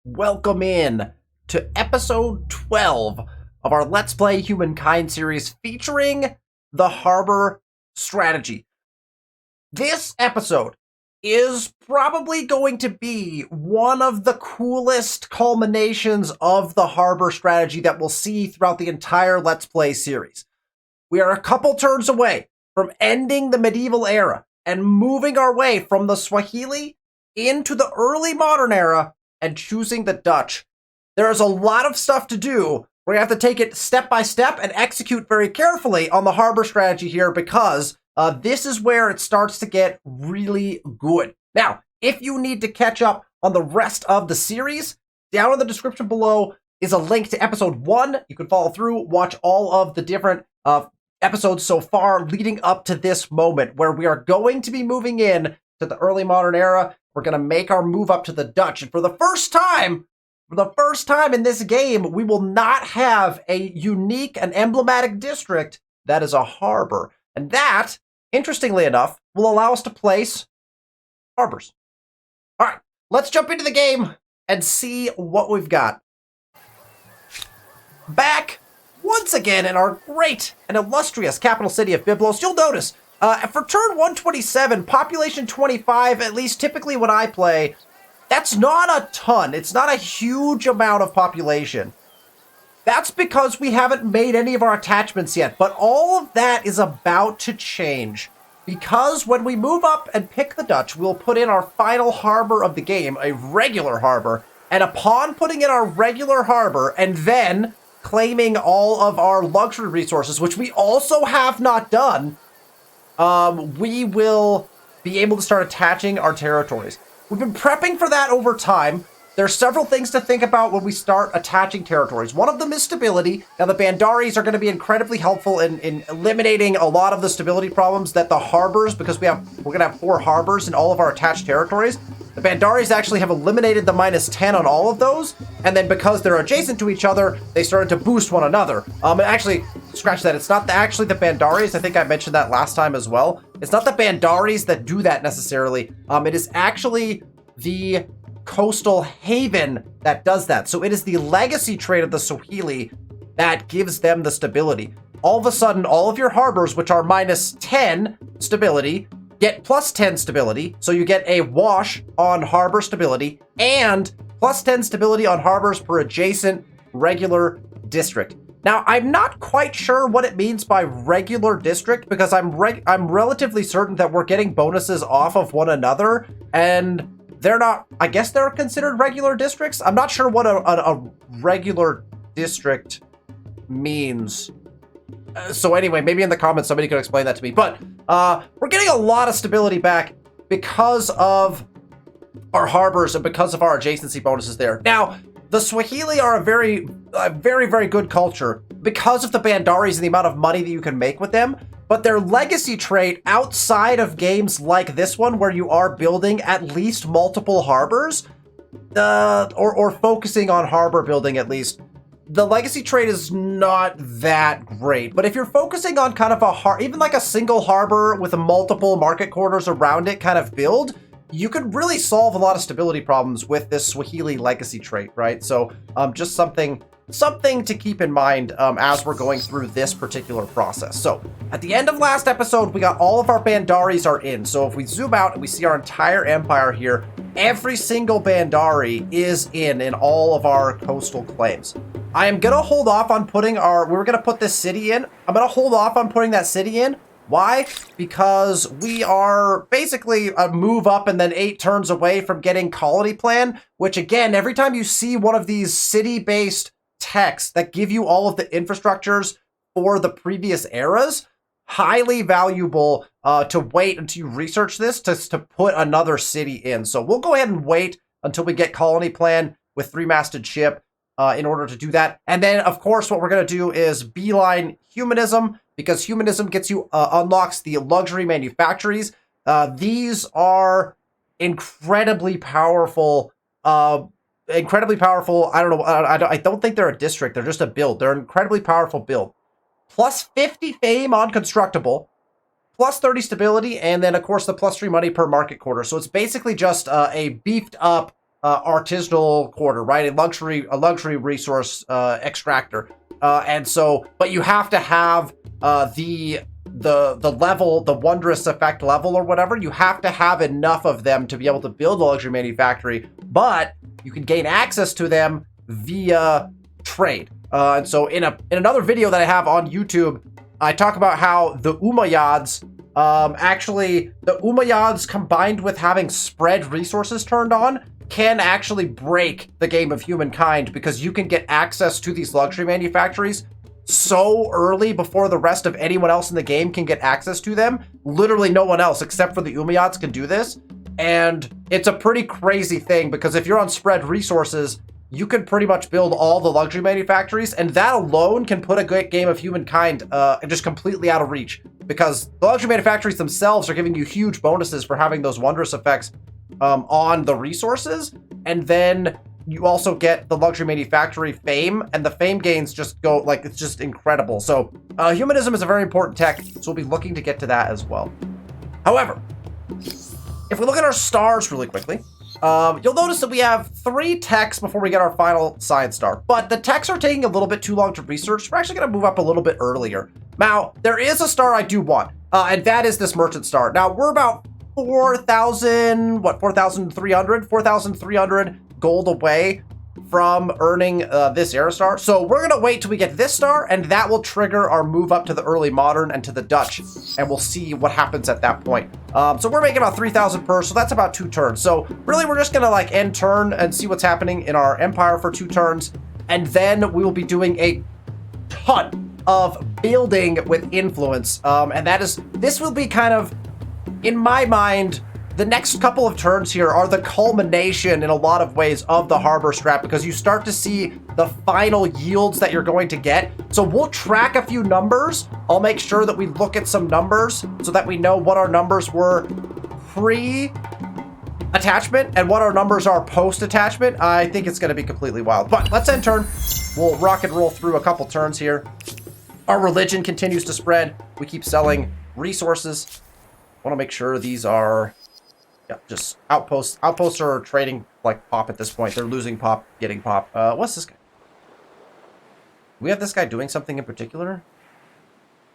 Welcome in to episode 12 of our Let's Play Humankind series featuring the Harbor strategy. This episode is probably going to be one of the coolest culminations of the Harbor strategy that we'll see throughout the entire Let's Play series. We are a couple turns away from ending the medieval era and moving our way from the Swahili into the early modern era and choosing the Dutch. There is a lot of stuff to do. We're going to have to take it step by step and execute very carefully on the Harbor strategy here because this is where it starts to get really good. Now, if you need to catch up on the rest of the series, down in the description below is a link to episode 1. You can follow through, watch all of the different episodes so far leading up to this moment where we are going to be moving in to the early modern era. We're going to make our move up to the Dutch. And for the first time in this game, we will not have a unique and emblematic district that is a harbor. And that, interestingly enough, will allow us to place harbors. All right, let's jump into the game and see what we've got. Back once again in our great and illustrious capital city of Byblos, you'll notice for turn 127, population 25, at least typically when I play, that's not a ton. It's not a huge amount of population. That's because we haven't made any of our attachments yet, but all of that is about to change. Because when we move up and pick the Dutch, we'll put in our final harbor of the game, a regular harbor, and upon putting in our regular harbor and then claiming all of our luxury resources, which we also have not done, we will be able to start attaching our territories. We've been prepping for that over time. There's several things to think about when we start attaching territories. One of them is stability. Now, the Bandaris are going to be incredibly helpful in eliminating a lot of the stability problems that the harbors, because we're going to have 4 harbors in all of our attached territories. The Bandaris actually have eliminated the -10 on all of those, and then because they're adjacent to each other, they started to boost one another. And actually, scratch that. It's not actually the Bandaris. I think I mentioned that last time as well. It's not the Bandaris that do that necessarily. It is actually the coastal haven that does that. So it is the legacy trait of the Swahili that gives them the stability. All of a sudden, all of your harbors, which are -10 stability, get +10 stability. So you get a wash on harbor stability and +10 stability on harbors per adjacent regular district. Now, I'm not quite sure what it means by regular district because I'm relatively certain that we're getting bonuses off of one another, and they're not, I guess they're considered regular districts. I'm not sure what a regular district means. So anyway, maybe in the comments somebody could explain that to me. But we're getting a lot of stability back because of our harbors and because of our adjacency bonuses there. Now, the Swahili are a very, very good culture because of the Bandaris and the amount of money that you can make with them. But their legacy trait outside of games like this one, where you are building at least multiple harbors, or focusing on harbor building at least, the legacy trait is not that great. But if you're focusing on kind of even like a single harbor with a multiple market quarters around it kind of build, you could really solve a lot of stability problems with this Swahili legacy trait, right? So just something to keep in mind as we're going through this particular process. So at the end of last episode, we got all of our Bandaris are in. So if we zoom out and we see our entire empire here, every single Bandari is in all of our coastal claims. I am going to hold off on putting we're going to put this city in. I'm going to hold off on putting that city in. Why? Because we are basically a move up and then 8 turns away from getting colony plan, which again, every time you see one of these city-based texts that give you all of the infrastructures for the previous eras, highly valuable to wait until you research this to put another city in. So we'll go ahead and wait until we get colony plan with 3-masted ship in order to do that. And then, of course, what we're going to do is beeline humanism, because humanism gets you unlocks the luxury manufactories. These are incredibly powerful. I don't know. I don't think they're a district. They're just a build. They're an incredibly powerful build. Plus 50 fame on constructible, plus 30 stability, and then, of course, the plus 3 money per market quarter. So it's basically just a beefed up artisanal quarter, right? A luxury resource extractor. And so, but you have to have the level, the wondrous effect level or whatever. You have to have enough of them to be able to build a luxury manufactory, but you can gain access to them via trade. And so in another video that I have on YouTube, I talk about how the Umayyads, actually, the Umayyads combined with having spread resources turned on can actually break the game of Humankind, because you can get access to these luxury manufactories so early before the rest of anyone else in the game can get access to them. Literally no one else except for the Umayyads can do this. And it's a pretty crazy thing, because if you're on spread resources, you can pretty much build all the luxury manufactories, and that alone can put a good game of Humankind just completely out of reach, because the luxury manufactories themselves are giving you huge bonuses for having those wondrous effects on the resources, and then you also get the luxury manufactory fame, and the fame gains just go, like, it's just incredible. So humanism is a very important tech, so we'll be looking to get to that as well. However, if we look at our stars really quickly, you'll notice that we have 3 techs before we get our final science star, but the techs are taking a little bit too long to research. We're actually going to move up a little bit earlier. Now, there is a star I do want, and that is this merchant star. Now, we're about 4,300 gold away from earning this era star. So we're going to wait till we get this star, and that will trigger our move up to the early modern and to the Dutch, and we'll see what happens at that point. So we're making about 3,000 per, so that's about 2 turns. So really, we're just going to like end turn and see what's happening in our empire for 2 turns, and then we will be doing a ton of building with influence, and this will be kind of, in my mind, the next couple of turns here are the culmination in a lot of ways of the harbor strat, because you start to see the final yields that you're going to get. So we'll track a few numbers. I'll make sure that we look at some numbers so that we know what our numbers were pre-attachment and what our numbers are post-attachment. I think it's going to be completely wild. But let's end turn. We'll rock and roll through a couple turns here. Our religion continues to spread. We keep selling resources. I want to make sure these are... yeah, just outposts. Outposts are trading like pop at this point. They're losing pop, getting pop. What's this guy? Do we have this guy doing something in particular?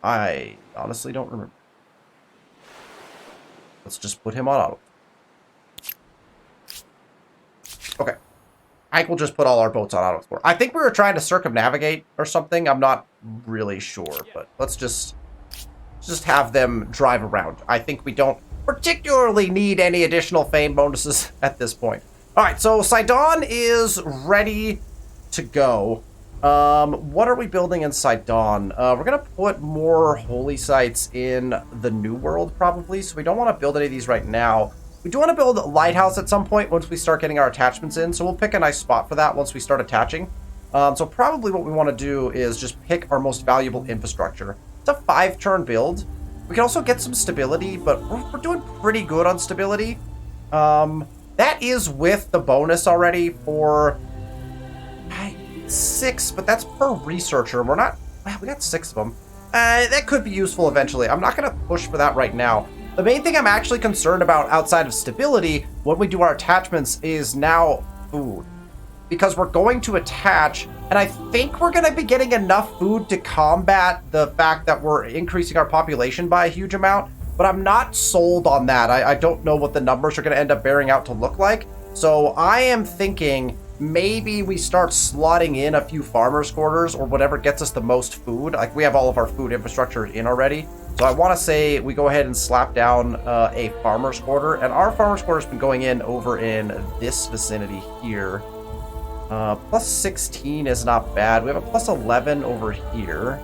I honestly don't remember. Let's just put him on auto. Okay. I think we'll just put all our boats on auto export. I think we were trying to circumnavigate or something. I'm not really sure, but let's just have them drive around. I think we don't particularly need any additional fame bonuses at this point. All right, so Sidon is ready to go. What are we building in Sidon? We're gonna put more holy sites in the New World probably, so we don't want to build any of these right now. We do want to build a lighthouse at some point once we start getting our attachments in, so we'll pick a nice spot for that once we start attaching. So probably what we want to do is just pick our most valuable infrastructure. It's a 5-turn build. We can also get some stability, but we're doing pretty good on stability. That is with the bonus already for 6, but that's per researcher. We're not... well, we got 6 of them. That could be useful eventually. I'm not going to push for that right now. The main thing I'm actually concerned about outside of stability when we do our attachments is now food. Because we're going to attach, and I think we're going to be getting enough food to combat the fact that we're increasing our population by a huge amount, but I'm not sold on that. I don't know what the numbers are going to end up bearing out to look like. So I am thinking maybe we start slotting in a few farmers' quarters or whatever gets us the most food. Like, we have all of our food infrastructure in already. So I want to say we go ahead and slap down a farmers' quarter, and our farmers' quarter's been going in over in this vicinity here. Plus 16 is not bad. We have a plus 11 over here.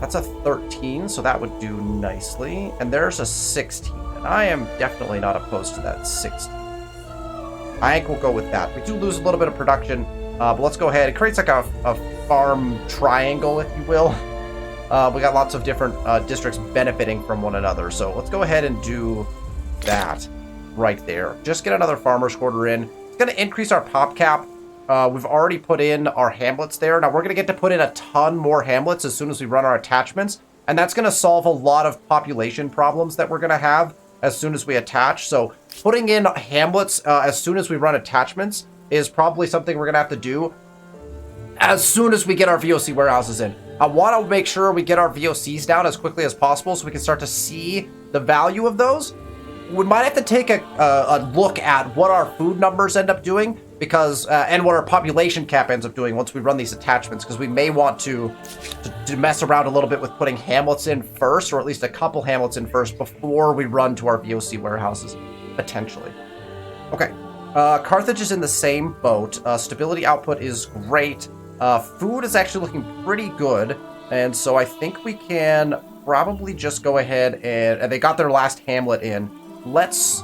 That's a 13, so that would do nicely. And there's a 16, and I am definitely not opposed to that 16. I think we'll go with that. We do lose a little bit of production, but let's go ahead. It creates like a farm triangle, if you will. We got lots of different districts benefiting from one another, so let's go ahead and do that right there. Just get another farmer's quarter in. Going to increase our pop cap. We've already put in our hamlets there. Now we're going to get to put in a ton more hamlets as soon as we run our attachments, and that's going to solve a lot of population problems that we're going to have as soon as we attach. So putting in hamlets as soon as we run attachments is probably something we're going to have to do as soon as we get our VOC warehouses in. I want to make sure we get our VOCs down as quickly as possible so we can start to see the value of those. We might have to take a look at what our food numbers end up doing, because and what our population cap ends up doing once we run these attachments, because we may want to mess around a little bit with putting hamlets in first, or at least a couple hamlets in first before we run to our VOC warehouses, potentially. Okay, Carthage is in the same boat. Stability output is great. Food is actually looking pretty good, and so I think we can probably just go ahead and they got their last hamlet in. Let's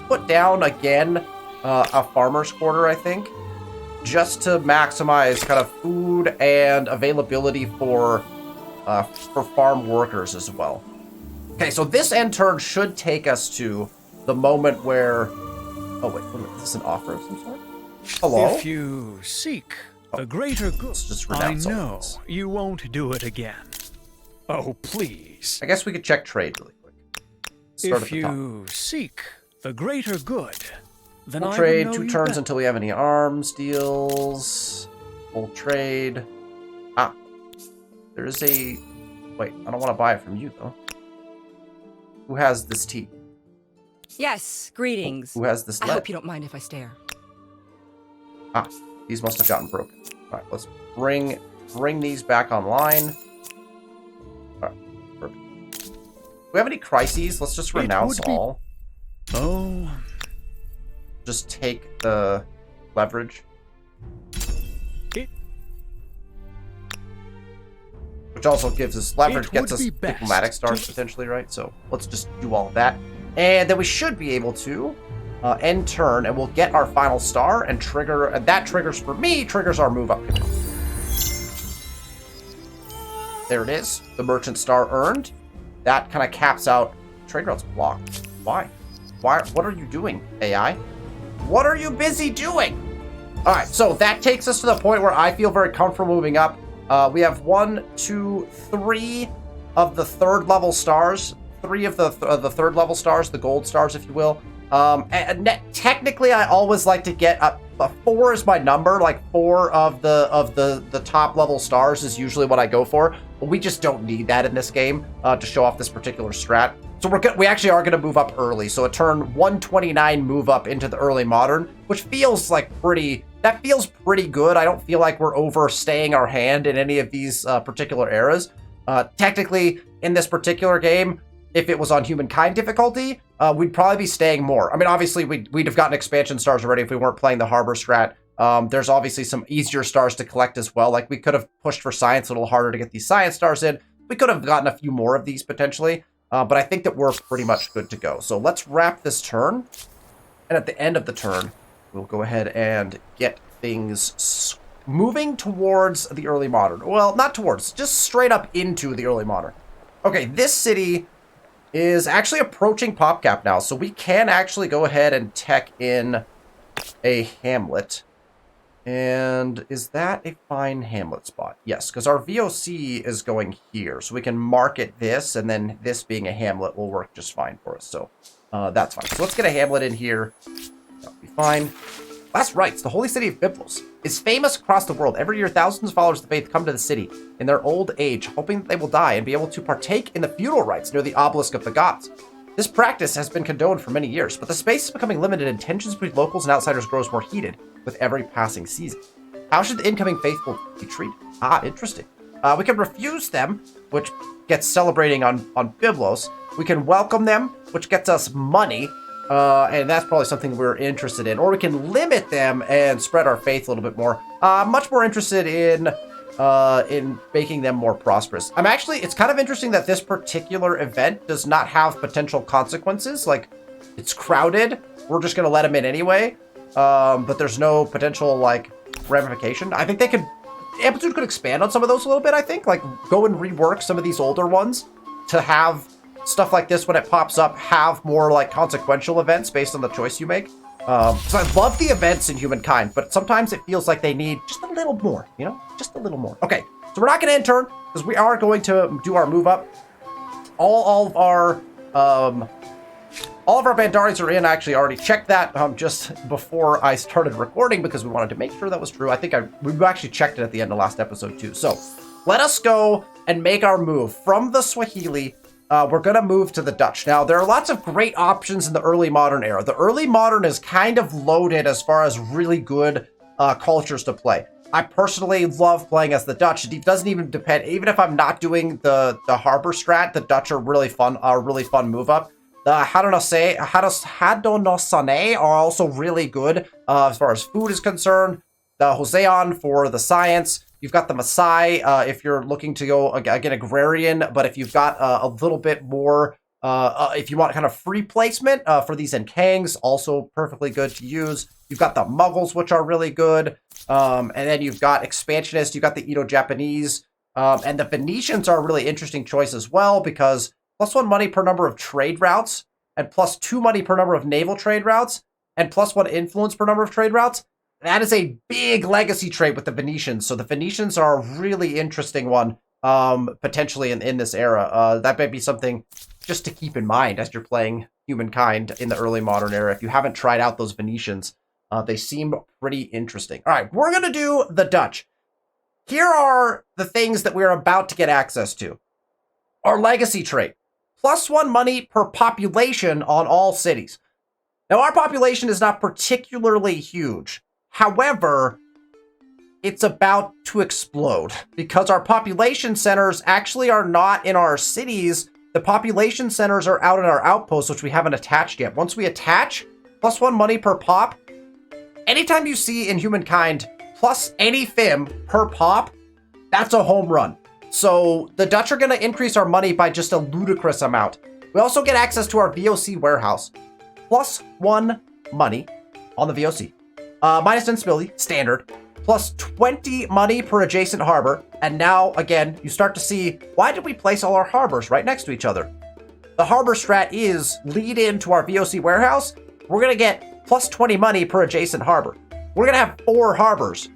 put down again a farmer's quarter, I think, just to maximize kind of food and availability for farm workers as well. Okay, so this end turn should take us to the moment where... Oh, wait, is this an offer of some sort? Hello? If you seek the greater good, just I know you won't do it again. Oh, please. I guess we could check trade really quick. Start if you seek the greater good, then we'll I trade will know 2 you turns better. until we have any arms deals. We'll trade. Ah, there is a... Wait, I don't want to buy it from you, though. Who has this tea? Yes, greetings. Who has this I lead? hope you don't mind if I stare. Ah, these must have gotten broken. All right, let's bring these back online. All right, perfect. Do we have any crises? Let's just renounce all. Oh. Just take the leverage. Which also gives us leverage, gets us diplomatic stars potentially, right? So let's just do all of that. And then we should be able to end turn, and we'll get our final star and trigger, and that triggers, for me, triggers our move up. There it is, the merchant star earned. That kind of caps out trade routes blocked. Why? What are you doing, AI? What are you busy doing? All right, so that takes us to the point where I feel very comfortable moving up. We have 1, 2, 3 of the third level stars. 3 of the third level stars, the gold stars, if you will. Technically, I always like to get a 4 is my number. Like 4 of the top level stars is usually what I go for. But we just don't need that in this game to show off this particular strat. So we actually are going to move up early. So a turn 129 move up into the early modern, which feels like that feels pretty good. I don't feel like we're overstaying our hand in any of these particular eras. Technically, in this particular game, if it was on Humankind difficulty, we'd probably be staying more. I mean, obviously, we'd have gotten expansion stars already if we weren't playing the Harbor strat. There's obviously some easier stars to collect as well. Like, we could have pushed for science a little harder to get these science stars in. We could have gotten a few more of these, potentially. But I think that we're pretty much good to go. So let's wrap this turn. And at the end of the turn, we'll go ahead and get things moving towards the early modern. Well, not towards, just straight up into the early modern. Okay, this city is actually approaching pop cap now, so we can actually go ahead and tech in a hamlet. And is that a fine hamlet spot? Yes, because our VOC is going here, so we can market this, and then this being a hamlet will work just fine for us. So that's fine. So let's get a hamlet in here. That'll be fine. Last rites, the holy city of Byblos, is famous across the world. Every year, thousands of followers of the faith come to the city in their old age, hoping that they will die and be able to partake in the funeral rites near the obelisk of the gods. This practice has been condoned for many years, but the space is becoming limited and tensions between locals and outsiders grows more heated with every passing season. How should the incoming faithful be treated? Ah, interesting. We can refuse them, which gets celebrating on Byblos. We can welcome them, which gets us money. And that's probably something we're interested in. Or we can limit them and spread our faith a little bit more. Much more interested in making them more prosperous. It's kind of interesting that this particular event does not have potential consequences. Like, it's crowded. We're just going to let them in anyway. But there's no potential, like, ramification. I think Amplitude could expand on some of those a little bit, I think. Like, go and rework some of these older ones to have stuff like this when it pops up have more like consequential events based on the choice you make. So I love the events in Humankind, but sometimes it feels like they need just a little more, you know, just a little more. Okay, so we're not going to end turn because we are going to do our move up. All All of our Bandaris are in. I actually already checked that just before I started recording because we wanted to make sure that was true. I think we actually checked it at the end of last episode too. So let us go and make our move from the Swahili. We're going to move to the Dutch. Now, there are lots of great options in the early modern era. The early modern is kind of loaded as far as really good cultures to play. I personally love playing as the Dutch. It doesn't even depend. Even if I'm not doing the harbor strat, the Dutch are really fun move up. The Hadonosane are also really good as far as food is concerned. The Hoseon for the science. You've got the Maasai if you're looking to go, again, agrarian. But if you've got a little bit more, if you want kind of free placement for these Nkangs, also perfectly good to use. You've got the Muggles, which are really good. And then you've got expansionists. You've got the Edo-Japanese. And the Venetians are a really interesting choice as well because +1 money per number of trade routes, and +2 money per number of naval trade routes, and +1 influence per number of trade routes. That is a big legacy trade with the Venetians. So the Venetians are a really interesting one, potentially in this era. That might be something just to keep in mind as you're playing Humankind in the early modern era. If you haven't tried out those Venetians, they seem pretty interesting. All right, we're going to do the Dutch. Here are the things that we're about to get access to. Our legacy trait. +1 money per population on all cities. Now, our population is not particularly huge. However, it's about to explode because our population centers actually are not in our cities. The population centers are out in our outposts, which we haven't attached yet. Once we attach, +1 money per pop. Anytime you see in Humankind plus any FIM per pop, that's a home run. So the Dutch are going to increase our money by just a ludicrous amount. We also get access to our VOC warehouse. +1 money on the VOC. Minus instability, standard. +20 money per adjacent harbor. And now, again, you start to see, why did we place all our harbors right next to each other? The harbor strat is lead into our VOC warehouse. We're going to get +20 money per adjacent harbor. We're going to have 4 harbors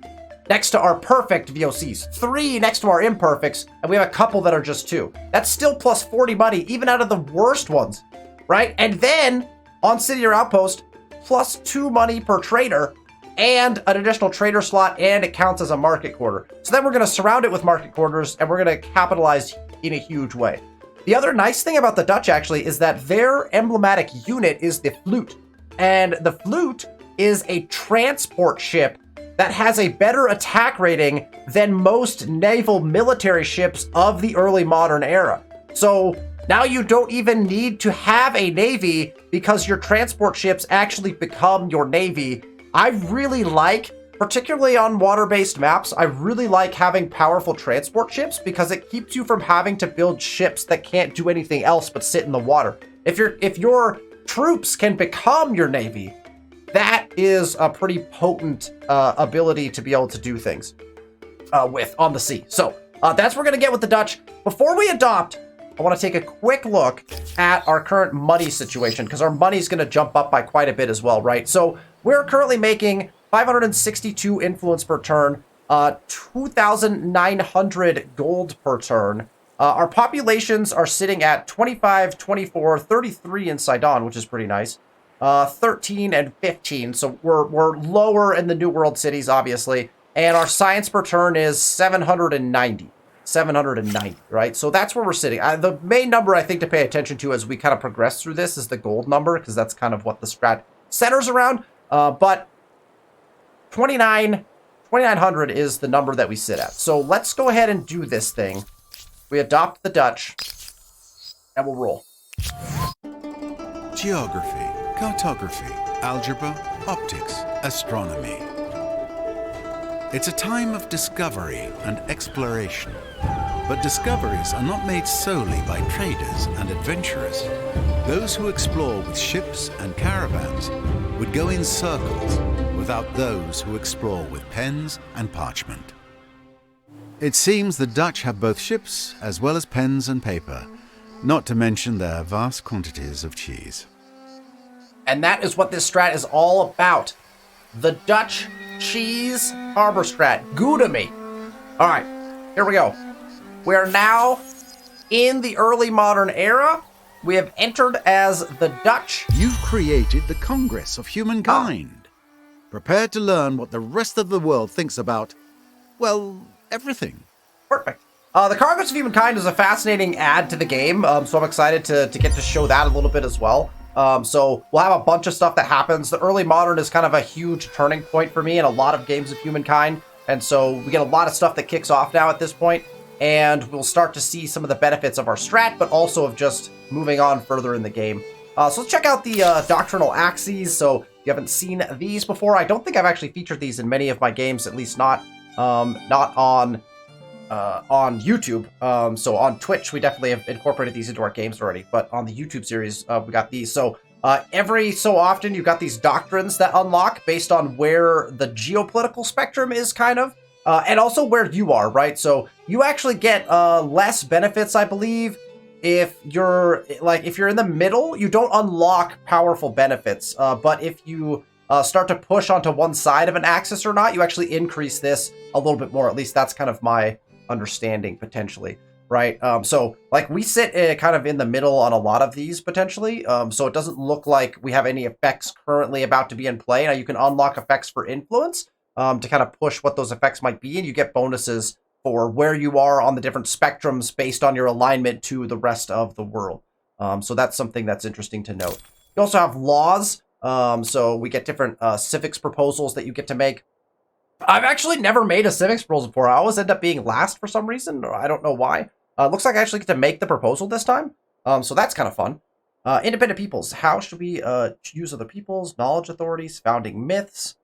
next to our perfect VOCs, 3 next to our imperfects, and we have a couple that are just 2. That's still +40 money, even out of the worst ones, right? And then, on city or outpost, +2 money per trader, and an additional trader slot, and it counts as a market quarter. So then we're going to surround it with market quarters, and we're going to capitalize in a huge way. The other nice thing about the Dutch, actually, is that their emblematic unit is the flute. And the flute is a transport ship that has a better attack rating than most naval military ships of the early modern era. So now you don't even need to have a navy because your transport ships actually become your navy. I really like, particularly on water-based maps, I really like having powerful transport ships because it keeps you from having to build ships that can't do anything else but sit in the water. If your troops can become your navy, that is a pretty potent ability to be able to do things with on the sea. So that's what we're going to get with the Dutch. Before we adopt, I want to take a quick look at our current money situation because our money is going to jump up by quite a bit as well, right? So we're currently making 562 influence per turn, 2,900 gold per turn. Our populations are sitting at 25, 24, 33 in Sidon, which is pretty nice. 13 and 15, so we're lower in the New World cities, obviously. And our science per turn is 790. 790, right? So that's where we're sitting. The main number I think to pay attention to as we kind of progress through this is the gold number, because that's kind of what the strat centers around. But 2,900 is the number that we sit at. So let's go ahead and do this thing. We adopt the Dutch, and we'll roll. Geography, cartography, algebra, optics, astronomy. It's a time of discovery and exploration. But discoveries are not made solely by traders and adventurers. Those who explore with ships and caravans would go in circles without those who explore with pens and parchment. It seems the Dutch have both ships as well as pens and paper, not to mention their vast quantities of cheese. And that is what this strat is all about. The Dutch cheese harbor strat. Goo to me. All right, here we go. We're now in the early modern era. We have entered as the Dutch. You've created the Congress of Humankind. Prepared to learn what the rest of the world thinks about, well, everything. Perfect. The Congress of Humankind is a fascinating add to the game, so I'm excited to get to show that a little bit as well. So we'll have a bunch of stuff that happens. The early modern is kind of a huge turning point for me in a lot of games of Humankind, and so we get a lot of stuff that kicks off now at this point, and we'll start to see some of the benefits of our strat, but also of just moving on further in the game. So let's check out the doctrinal axes. So if you haven't seen these before, I don't think I've actually featured these in many of my games, at least not on YouTube. So on Twitch, we definitely have incorporated these into our games already, but on the YouTube series, we got these. So every so often, you've got these doctrines that unlock based on where the geopolitical spectrum is kind of, and also where you are, right? So you actually get less benefits, I believe. If you're in the middle, you don't unlock powerful benefits, but if you start to push onto one side of an axis or not, you actually increase this a little bit more. At least that's kind of my understanding, potentially, right? So like we sit kind of in the middle on a lot of these potentially, so it doesn't look like we have any effects currently about to be in play. Now you can unlock effects for influence to kind of push what those effects might be, and you get bonuses for where you are on the different spectrums based on your alignment to the rest of the world. So that's something that's interesting to note. You also have laws, so we get different civics proposals that you get to make. I've actually never made a civics proposal before. I always end up being last for some reason, or I don't know why. Looks like I actually get to make the proposal this time, so that's kind of fun. Independent peoples. How should we use other peoples? Knowledge authorities, founding myths.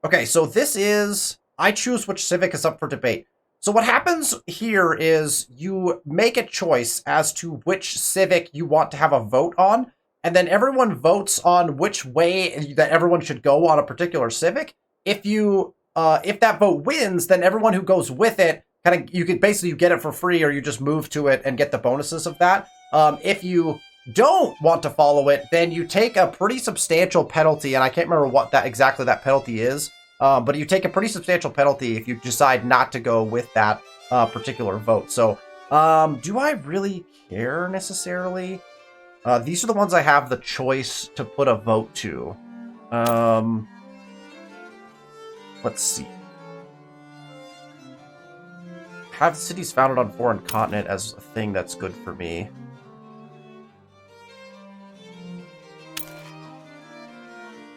Okay, so this is, I choose which civic is up for debate. So what happens here is you make a choice as to which civic you want to have a vote on, and then everyone votes on which way that everyone should go on a particular civic. If that vote wins, then everyone who goes with it, you get it for free, or you just move to it and get the bonuses of that. If you don't want to follow it, then you take a pretty substantial penalty, and I can't remember what exactly that penalty is. But you take a pretty substantial penalty if you decide not to go with that particular vote. So, do I really care necessarily? These are the ones I have the choice to put a vote to. Let's see. Have cities founded on foreign continent as a thing that's good for me.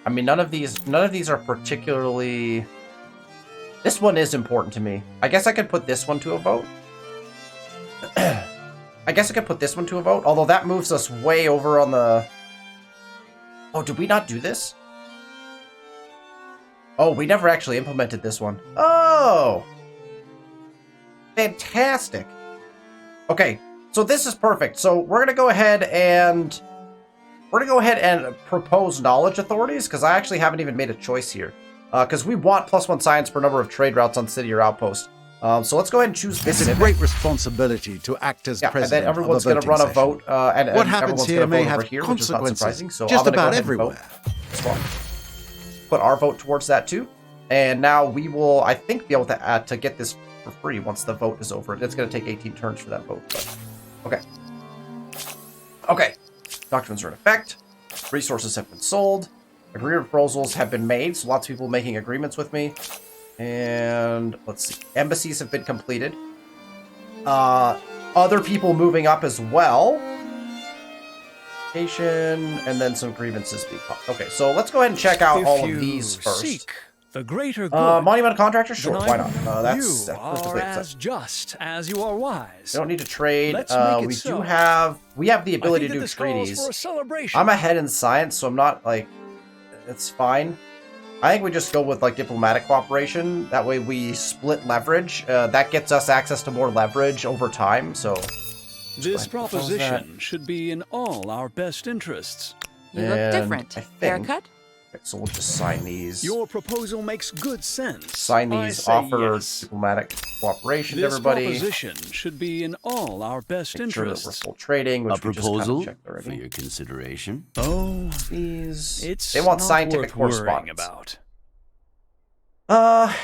I mean, none of these are particularly... This one is important to me. I guess I could put this one to a vote. Although that moves us way over on the... Oh, did we not do this? Oh, we never actually implemented this one. Oh! Fantastic. Okay, so this is perfect. So we're going to go ahead and... propose knowledge authorities, because I actually haven't even made a choice here. Because we want +1 science per number of trade routes on city or outpost. So let's go ahead and choose this. It's a great responsibility to act as president. And then everyone's going to run a vote. And what happens here may have consequences just about everywhere. Put our vote towards that too. And now we will, I think, be able to get this for free once the vote is over. It's going to take 18 turns for that vote. But, okay. Okay. Doctrines are in effect. Resources have been sold. Agreement proposals have been made, so lots of people making agreements with me. And let's see. Embassies have been completed. Other people moving up as well. And then some grievances being popped. Okay, so let's go ahead and check out all of these first. Seek the greater good, monument contractor? Sure, why not? That's are as just as you are wise. We don't need to trade. We so. We have the ability to do treaties. For a celebration. I'm ahead in science, so I'm not like, it's fine. I think we just go with like diplomatic cooperation. That way we split leverage. That gets us access to more leverage over time. So this proposition should be in all our best interests. You look different. Haircut? Okay, so we'll just sign these. Your proposal makes good sense. Sign these. Offer diplomatic cooperation to everybody. This proposition should be in all our best interests. Sure that we're full trading, which a proposal we just kind of checked already. For your consideration. Oh, they want scientific correspondence. About.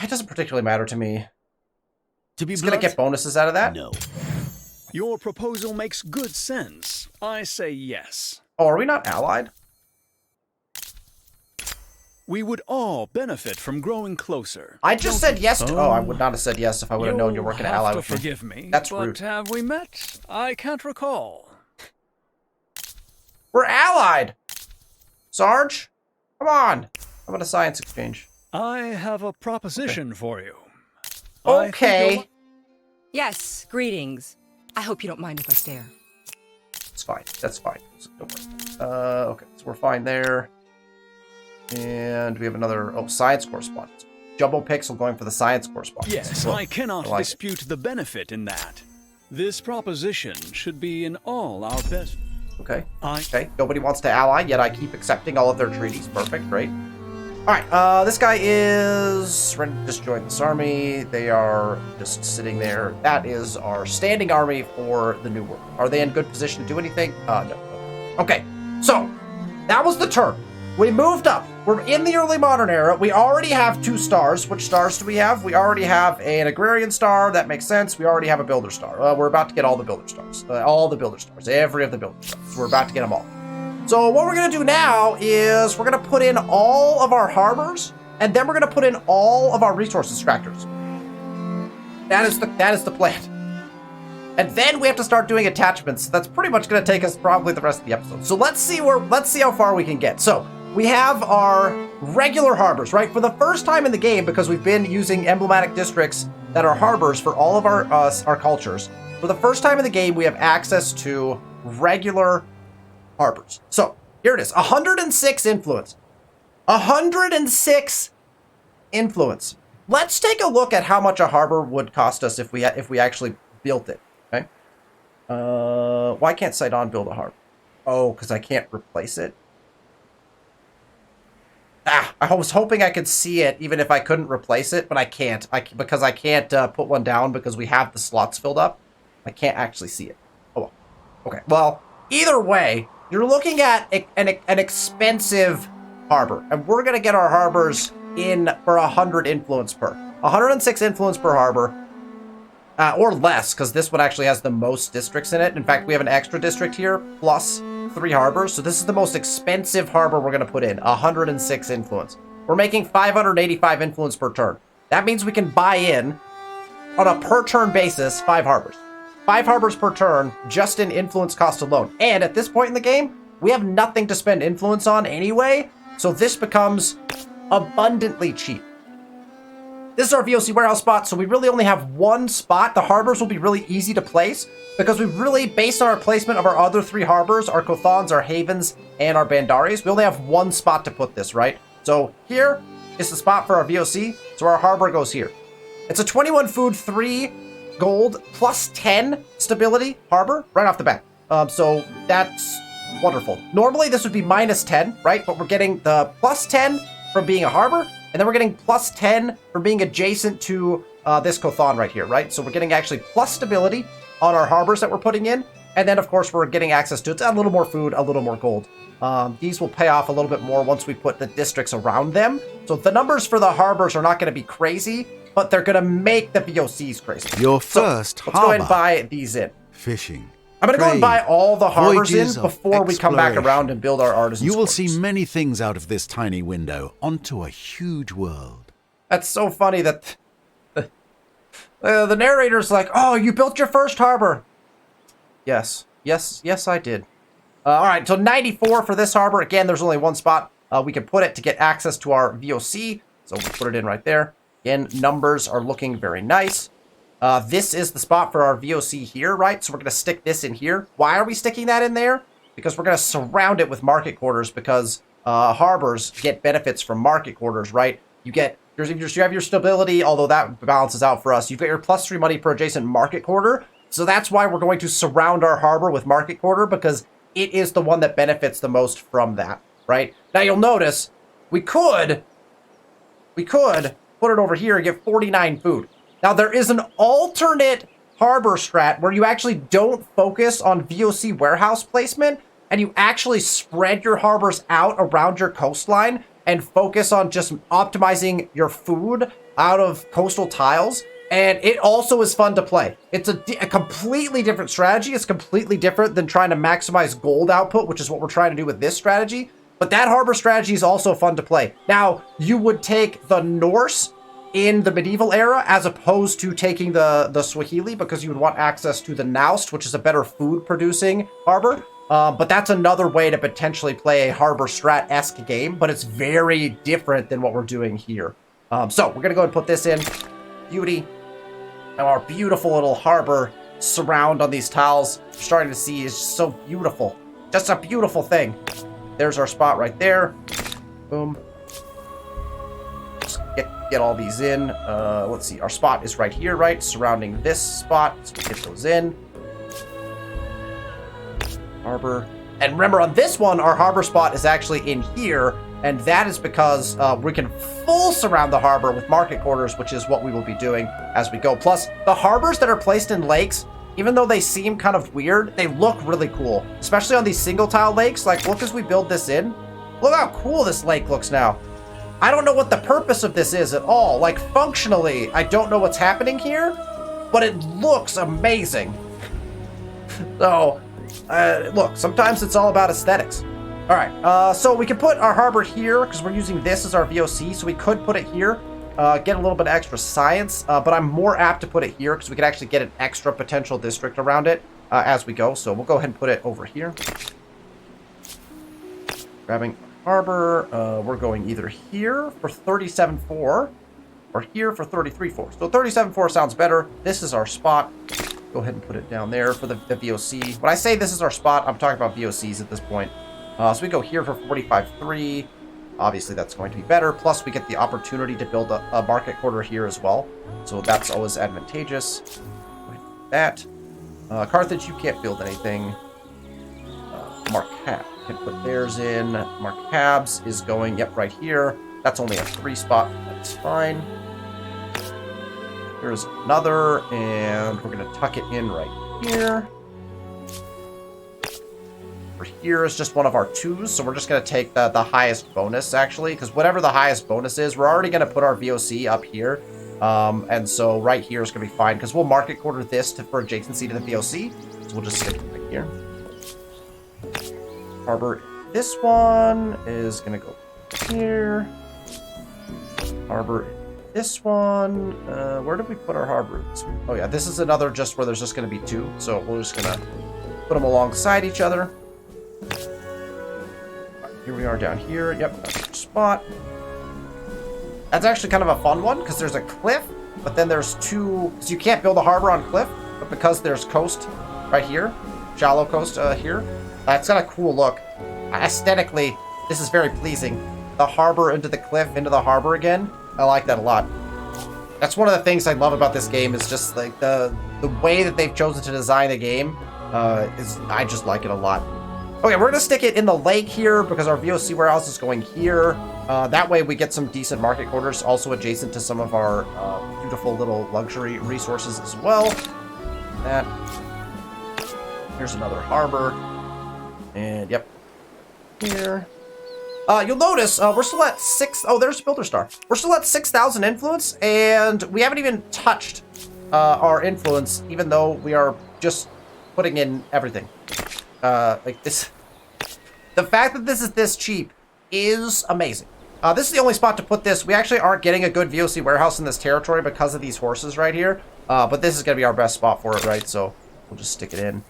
It doesn't particularly matter to me. To be gonna get bonuses out of that. No. Your proposal makes good sense. I say yes. Oh, are we not allied? We would all benefit from growing closer. I just said yes to... Oh, I would not have said yes if I would have known you're working to ally with me. Forgive me. That's but rude. Have we met? I can't recall. We're allied! Sarge? Come on. How about a science exchange? I have a proposition for you. Okay. Yes, greetings. I hope you don't mind if I stare. It's fine. That's fine. Don't worry. Okay, so we're fine there. And we have another... Oh, science correspondence. Jumbo Pixel going for the science correspondence. Yes, Well, I cannot I like dispute the benefit in that. This proposition should be in all our best... Okay. Okay. Nobody wants to ally, yet I keep accepting all of their treaties. Perfect. Great. Alright, this guy is... just joined this army. They are just sitting there. That is our standing army for the New World. Are they in good position to do anything? No. Okay. So, that was the turn. We moved up. We're in the early modern era. We already have 2 stars. Which stars do we have? We already have an agrarian star. That makes sense. We already have a builder star. We're about to get all the builder stars. All the builder stars. Every of the builder stars. We're about to get them all. So what we're going to do now is we're going to put in all of our harbors, and then we're going to put in all of our resource extractors. That is the plan. And then we have to start doing attachments. That's pretty much going to take us probably the rest of the episode. So let's see how far we can get. So we have our regular harbors, right? For the first time in the game, because we've been using emblematic districts that are harbors for all of our cultures. For the first time in the game, we have access to regular harbors. So here it is, 106 influence. 106 influence. Let's take a look at how much a harbor would cost us if we actually built it. Okay. Why can't Sidon build a harbor? Oh, because I can't replace it. I was hoping I could see it even if I couldn't replace it, but I can't. Because I can't put one down because we have the slots filled up. I can't actually see it. Oh, well. Okay. Well, either way, you're looking at an expensive harbor, and we're gonna get our harbors in for 100 influence per. 106 influence per harbor, or less, because this one actually has the most districts in it. In fact, we have an extra district here plus 3 harbors, so this is the most expensive harbor we're gonna put in. 106 influence. We're making 585 influence per turn. That means we can buy in on a per turn basis 5 harbors. 5 harbors per turn, just in influence cost alone. And at this point in the game, we have nothing to spend influence on anyway, so this becomes abundantly cheap. This is our VOC warehouse spot, so we really only have 1 spot. The harbors will be really easy to place, because we really, based on our placement of our other 3 harbors, our Kothans, our Havens, and our Bandaris, we only have 1 spot to put this, right? So here is the spot for our VOC, so our harbor goes here. It's a 21 food, 3 gold, plus 10 stability harbor right off the bat. So that's wonderful. Normally this would be minus 10, right? But we're getting the plus 10 from being a harbor, and then we're getting plus 10 from being adjacent to this Kothan right here, right? So we're getting actually plus stability on our harbors that we're putting in, and then of course we're getting access to a little more food, a little more gold. These will pay off a little bit more once we put the districts around them. So the numbers for the harbors are not going to be crazy, but they're going to make the VOCs crazy. Your first harbor. Let's go ahead and buy these in. Fishing. I'm going to go and buy all the harbors in before we come back exploration. around and build our artisans' You will quarters. see many things out of this tiny window onto a huge world. That's so funny that the narrator's like, oh, you built your first harbor. Yes, I did. All right, so 94 for this harbor. Again, there's only 1 spot we can put it to get access to our VOC. So we'll put it in right there. Again, numbers are looking very nice. This is the spot for our VOC here, right? So we're going to stick this in here. Why are we sticking that in there? Because we're going to surround it with market quarters, because harbors get benefits from market quarters, right? You have your stability, although that balances out for us. You've got your +3 money per adjacent market quarter. So that's why we're going to surround our harbor with market quarter, because it is the one that benefits the most from that, right? Now you'll notice we could put it over here and get 49 food. Now there is an alternate harbor strat where you actually don't focus on VOC warehouse placement, and you actually spread your harbors out around your coastline and focus on just optimizing your food out of coastal tiles. And it also is fun to play. It's a completely different strategy. It's completely different than trying to maximize gold output, which is what we're trying to do with this strategy. But that harbor strategy is also fun to play. Now, you would take the Norse in the medieval era as opposed to taking the Swahili because you would want access to the Naust, which is a better food-producing harbor. But that's another way to potentially play a harbor strat-esque game, but it's very different than what we're doing here. So we're going to go and put this in. Beauty. And our beautiful little harbor surround on these tiles, you're starting to see is just so beautiful. Just a beautiful thing. There's our spot right there. Boom. Just get all these in. Let's see. Our spot is right here, right? Surrounding this spot. Let's get those in. Harbor. And remember, on this one, our harbor spot is actually in here. And that is because we can full surround the harbor with market quarters, which is what we will be doing as we go. Plus, the harbors that are placed in lakes, even though they seem kind of weird, they look really cool. Especially on these single tile lakes. Like, look as we build this in. Look how cool this lake looks now. I don't know what the purpose of this is at all. Like, functionally, I don't know what's happening here, but it looks amazing. So, look, sometimes it's all about aesthetics. All right, so we can put our harbor here because we're using this as our VOC, so we could put it here, get a little bit of extra science, but I'm more apt to put it here because we could actually get an extra potential district around it as we go. So we'll go ahead and put it over here. Grabbing harbor, we're going either here for 37.4 or here for 33.4. So 37.4 sounds better. This is our spot. Go ahead and put it down there for the VOC. When I say this is our spot, I'm talking about VOCs at this point. So we go here for 45.3. Obviously, that's going to be better. Plus, we get the opportunity to build a market quarter here as well. So that's always advantageous. That. Carthage, you can't build anything. Marcab can put theirs in. Marcabs is going, yep, right here. That's only a 3 spot. That's fine. Here's another, and we're going to tuck it in right here. Here is just one of our 2s, so we're just going to take the highest bonus, actually, because whatever the highest bonus is, we're already going to put our VOC up here, and so right here is going to be fine, because we'll market quarter this for adjacency to the VOC, so we'll just stick it right here. Harbor, this one is going to go here. Harbor, this one, where did we put our harbor? Oh yeah, this is another just where there's just going to be 2, so we're just going to put them alongside each other. Here we are down here. Yep, that's our spot. That's actually kind of a fun one because there's a cliff, but then there's 2. So you can't build a harbor on cliff, but because there's coast right here, shallow coast here, it's got a cool look. Aesthetically, this is very pleasing. The harbor into the cliff, into the harbor again. I like that a lot. That's one of the things I love about this game is just like the way that they've chosen to design the game. I just like it a lot. Okay, we're going to stick it in the lake here because our VOC warehouse is going here. That way we get some decent market quarters, also adjacent to some of our beautiful little luxury resources as well. That. Here's another harbor. And, yep. Here. You'll notice we're still at 6... Oh, there's Builder Star. We're still at 6,000 influence, and we haven't even touched our influence, even though we are just putting in everything. Like this, the fact that this is this cheap is amazing. This is the only spot to put this. We actually aren't getting a good VOC warehouse in this territory because of these horses right here. But this is going to be our best spot for it, right? So we'll just stick it in.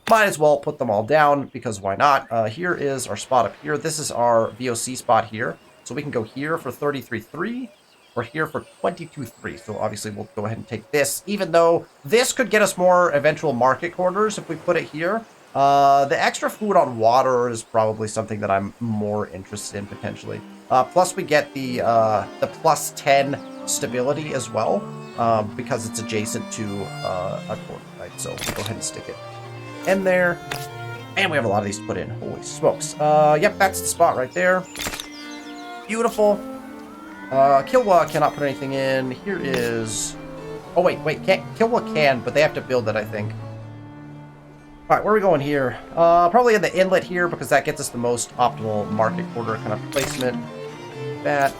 Might as well put them all down because why not? Here is our spot up here. This is our VOC spot here. So we can go here for 33.3 or here for 22.3. So obviously we'll go ahead and take this, even though this could get us more eventual market quarters if we put it here. The extra food on water is probably something that I'm more interested in potentially. Plus we get the plus 10 stability as well, because it's adjacent to a quarter, right? So we'll go ahead and stick it in there. And we have a lot of these to put in. Holy smokes. Yep, that's the spot right there. Beautiful. Kilwa cannot put anything in. Here is... Oh, wait. Kilwa can, but they have to build it, I think. Alright, where are we going here? Probably in the inlet here, because that gets us the most optimal market quarter kind of placement. That.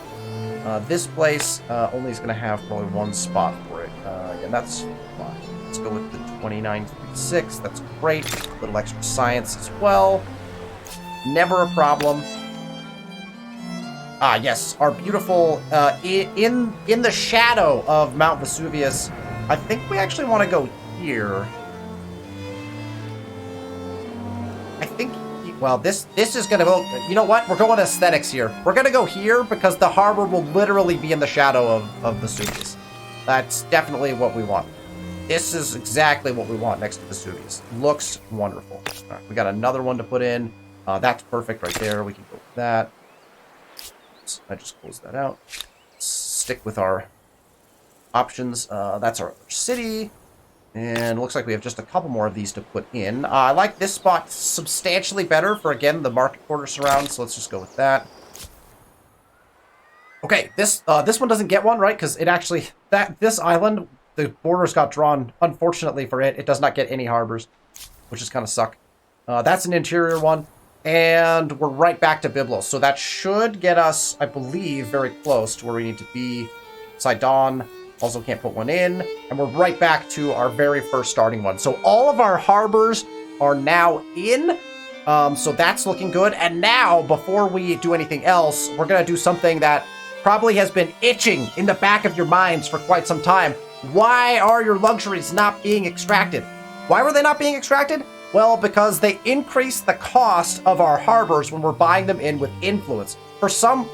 This place only is going to have probably one spot for it. Again, that's fine. Let's go with the 2936. That's great. A little extra science as well. Never a problem. Ah, yes, our beautiful, in the shadow of Mount Vesuvius. I think we actually want to go here. I think, well, this is going to go, you know what? We're going aesthetics here. We're going to go here because the harbor will literally be in the shadow of Vesuvius. That's definitely what we want. This is exactly what we want next to Vesuvius. Looks wonderful. All right, we got another one to put in. That's perfect right there. We can go with that. So I just closed that out. Stick with our options. That's our city. And looks like we have just a couple more of these to put in. I like this spot substantially better for, again, the market quarter surround. So let's just go with that. Okay, this one doesn't get one, right? Because it actually, this island, the borders got drawn. Unfortunately for it, it does not get any harbors, which is kind of suck. That's an interior one. And we're right back to Byblos. So that should get us, I believe, very close to where we need to be. Sidon. Also can't put one in. And we're right back to our very first starting one. So all of our harbors are now in. So that's looking good. And now, before we do anything else, we're going to do something that probably has been itching in the back of your minds for quite some time. Why are your luxuries not being extracted? Why were they not being extracted? Well, because they increase the cost of our harbors when we're buying them in with influence. For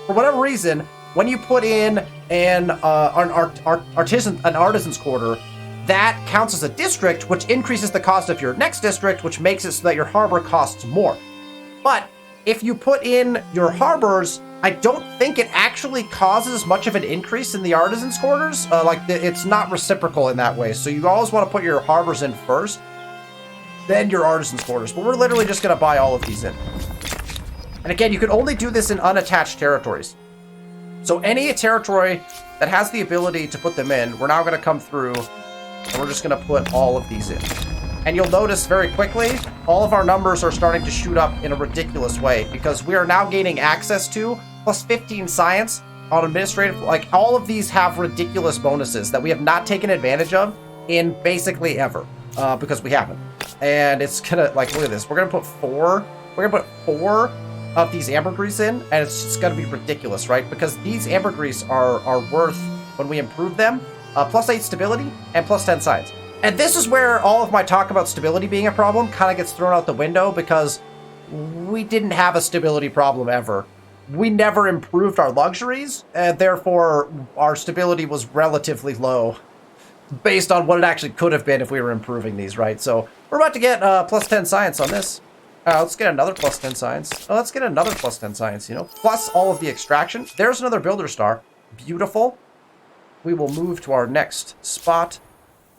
whatever reason, when you put in an artisan's quarter, that counts as a district, which increases the cost of your next district, which makes it so that your harbor costs more. But if you put in your harbors, I don't think it actually causes much of an increase in the artisan's quarters. It's not reciprocal in that way. So you always want to put your harbors in first, then your artisan's quarters. But we're literally just going to buy all of these in. And again, you can only do this in unattached territories. So any territory that has the ability to put them in, we're now going to come through and we're just going to put all of these in. And you'll notice very quickly, all of our numbers are starting to shoot up in a ridiculous way because we are now gaining access to plus 15 science on administrative. Like, all of these have ridiculous bonuses that we have not taken advantage of in basically ever because we haven't. And it's gonna, like, look at this. We're gonna put four of these ambergris in, and it's just gonna be ridiculous, right? Because these ambergris are worth, when we improve them, plus 8 stability and plus 10 science. And this is where all of my talk about stability being a problem kind of gets thrown out the window because we didn't have a stability problem ever. We never improved our luxuries, and therefore our stability was relatively low based on what it actually could have been if we were improving these, right? So we're about to get plus 10 science on this. Let's get another plus 10 science. Oh, let's get another plus 10 science, you know, plus all of the extraction. There's another builder star. Beautiful. We will move to our next spot.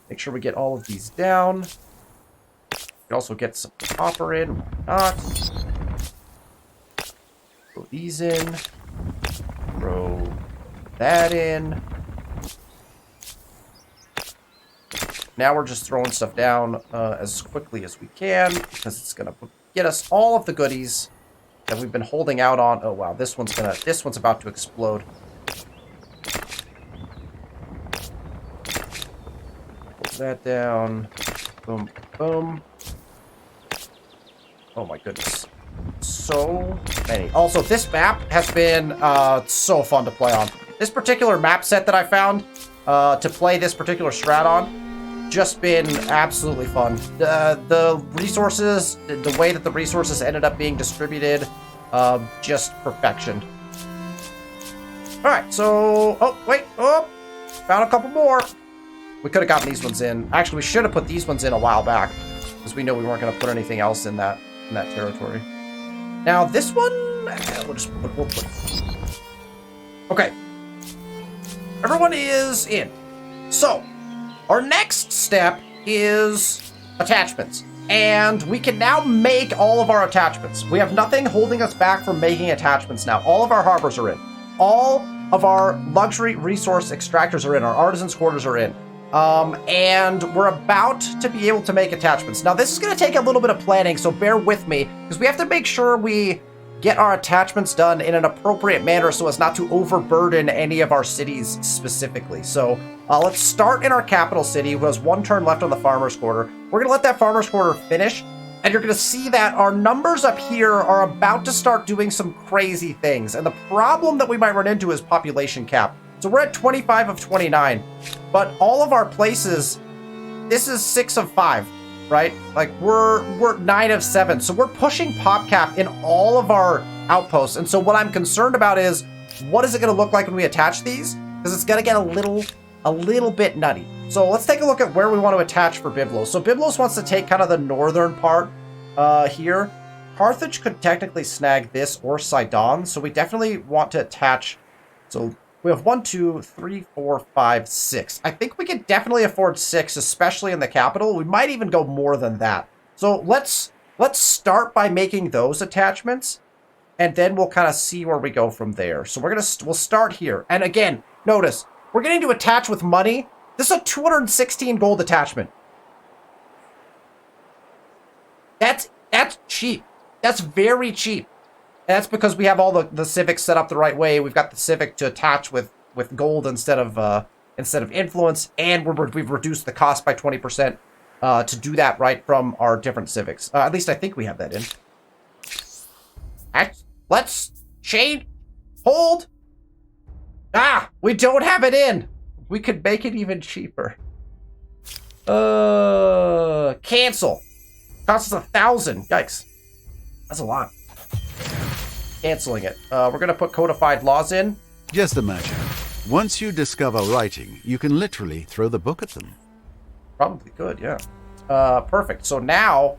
Make sure we get all of these down. We also get some copper in. Why not? Throw these in. Throw that in. Now we're just throwing stuff down as quickly as we can because it's gonna get us all of the goodies that we've been holding out on. Oh wow, this one's about to explode. Put that down. Boom, boom. Oh my goodness. So many. Also, this map has been so fun to play on. This particular map set that I found to play this particular strat on, just been absolutely fun. The resources, the way that the resources ended up being distributed, just perfection. All right, so, oh, wait, oh, found a couple more. We could have gotten these ones in. Actually, we should have put these ones in a while back because we know we weren't going to put anything else in that territory. Now, this one, we'll put it. Okay. Everyone is in. So, our next step is attachments. And we can now make all of our attachments. We have nothing holding us back from making attachments now. All of our harbors are in. All of our luxury resource extractors are in. Our artisans' quarters are in. And we're about to be able to make attachments. Now, this is going to take a little bit of planning, so bear with me, because we have to make sure we get our attachments done in an appropriate manner so as not to overburden any of our cities specifically. So let's start in our capital city, who has 1 turn left on the farmer's quarter. We're going to let that farmer's quarter finish, and you're going to see that our numbers up here are about to start doing some crazy things. And the problem that we might run into is population cap. So we're at 25 of 29, but all of our places, this is 6 of 5. Right? Like we're 9 of 7. So we're pushing pop cap in all of our outposts. And so what I'm concerned about is, what is it going to look like when we attach these? Because it's going to get a little bit nutty. So let's take a look at where we want to attach for Byblos. So Byblos wants to take kind of the northern part here. Carthage could technically snag this or Sidon. So we definitely want to attach. So we have 1, 2, 3, 4, 5, 6. I think we could definitely afford 6, especially in the capital. We might even go more than that. So let's start by making those attachments, and then we'll kind of see where we go from there. So we'll start here. And again, notice we're getting to attach with money. This is a 216 gold attachment. That's cheap. That's very cheap. And that's because we have all the civics set up the right way. We've got the civic to attach with gold instead of influence, and we've reduced the cost by 20% to do that right from our different civics. At least I think we have that in. Let's change. Hold. We don't have it in. We could make it even cheaper. Cancel. Costs us 1,000. Yikes. That's a lot. Canceling it. We're going to put codified laws in. Just imagine, once you discover writing, you can literally throw the book at them. Probably could, yeah. Perfect. So now,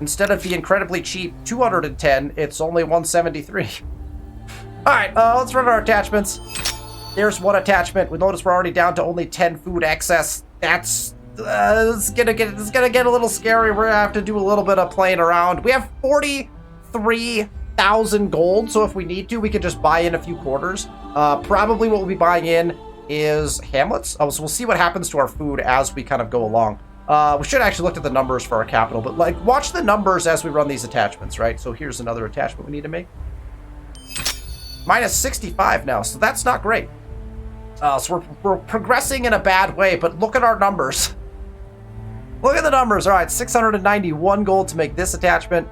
instead of the incredibly cheap 210, it's only 173. All right, let's run our attachments. There's 1 attachment. We notice we're already down to only 10 food excess. That's it's gonna get a little scary. We're gonna have to do a little bit of playing around. We have 43,000 gold, so if we need to, we could just buy in a few quarters. Probably what we'll be buying in is hamlets. So we'll see what happens to our food as we kind of go along. We should actually look at the numbers for our capital, but like watch the numbers as we run these attachments, right? So here's another attachment we need to make. Minus 65 now, so that's not great. So we're progressing in a bad way, but look at our numbers. Look at the numbers. All right, 691 gold to make this attachment.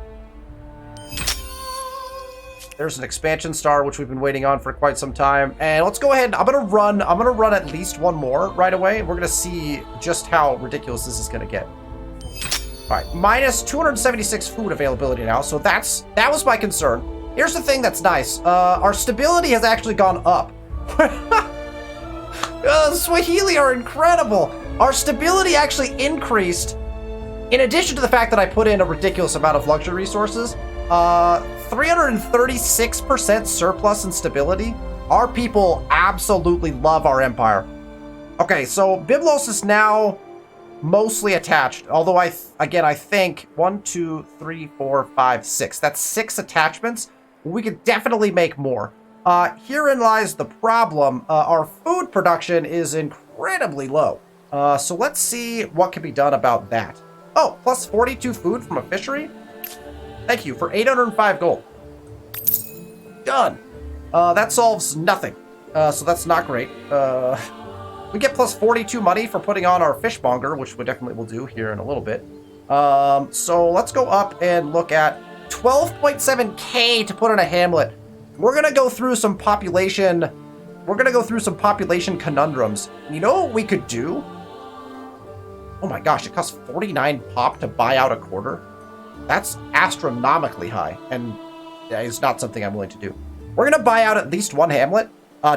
There's an expansion star, which we've been waiting on for quite some time. And let's go ahead. I'm gonna run at least 1 more right away. We're gonna see just how ridiculous this is gonna get. All right, minus 276 food availability now. So that was my concern. Here's the thing that's nice. Our stability has actually gone up. Swahili are incredible. Our stability actually increased, in addition to the fact that I put in a ridiculous amount of luxury resources. 336% surplus in stability. Our people absolutely love our empire. Okay, so Byblos is now mostly attached, although I think 1, 2, 3, 4, 5, 6. That's 6 attachments. We could definitely make more. Herein lies the problem. Our food production is incredibly low. So let's see what can be done about that. Oh, plus 42 food from a fishery. Thank you for 805 gold. Done. That solves nothing. So that's not great. We get plus 42 money for putting on our fishmonger, which we definitely will do here in a little bit. So let's go up and look at 12.7k to put in a hamlet. We're gonna go through some population. We're gonna go through some population conundrums. You know what we could do? Oh my gosh, it costs 49 pop to buy out a quarter. That's astronomically high, and it's not something I'm willing to do. We're gonna buy out at least 1 hamlet,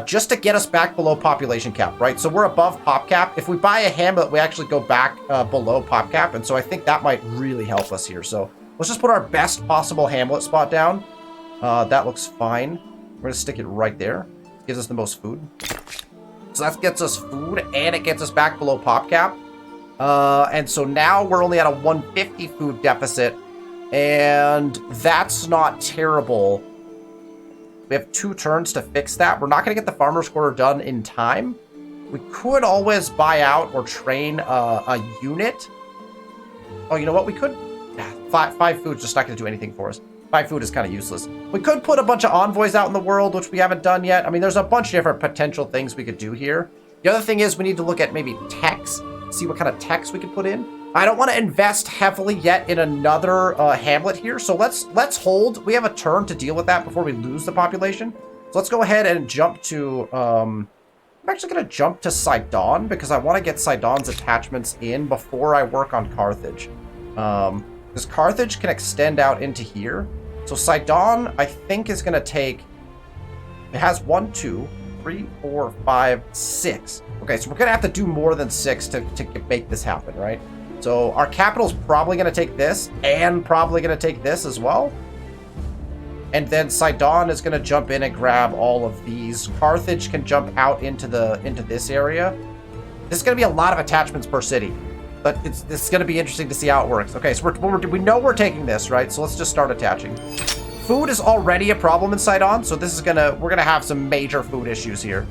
just to get us back below population cap, right? So we're above pop cap. If we buy a hamlet, we actually go back below pop cap, and so I think that might really help us here. So let's just put our best possible hamlet spot down. That looks fine. We're gonna stick it right there. Gives us the most food. So that gets us food, and it gets us back below pop cap. And so now we're only at a 150 food deficit, and that's not terrible. We have 2 turns to fix that. We're not going to get the farmer's quarter done in time. We could always buy out or train a unit. Oh, you know what? We could. 5 food's just not going to do anything for us. Buy food is kind of useless. We could put a bunch of envoys out in the world, which we haven't done yet. I mean, there's a bunch of different potential things we could do here. The other thing is we need to look at maybe techs, see what kind of techs we could put in. I don't want to invest heavily yet in another hamlet here, so let's hold. We have a turn to deal with that before we lose the population. So let's go ahead and jump to, I'm actually going to jump to Sidon because I want to get Sidon's attachments in before I work on Carthage. Because Carthage can extend out into here. So Sidon, I think, is going to take, it has 1, 2, 3, 4, 5, 6. Okay, so we're going to have to do more than 6 to make this happen, right? So our capital's probably going to take this and probably going to take this as well. And then Sidon is going to jump in and grab all of these. Carthage can jump out into this area. This is going to be a lot of attachments per city. But it's going to be interesting to see how it works. Okay, so we know we're taking this, right? So let's just start attaching. Food is already a problem in Sidon, so this is we're gonna have some major food issues here.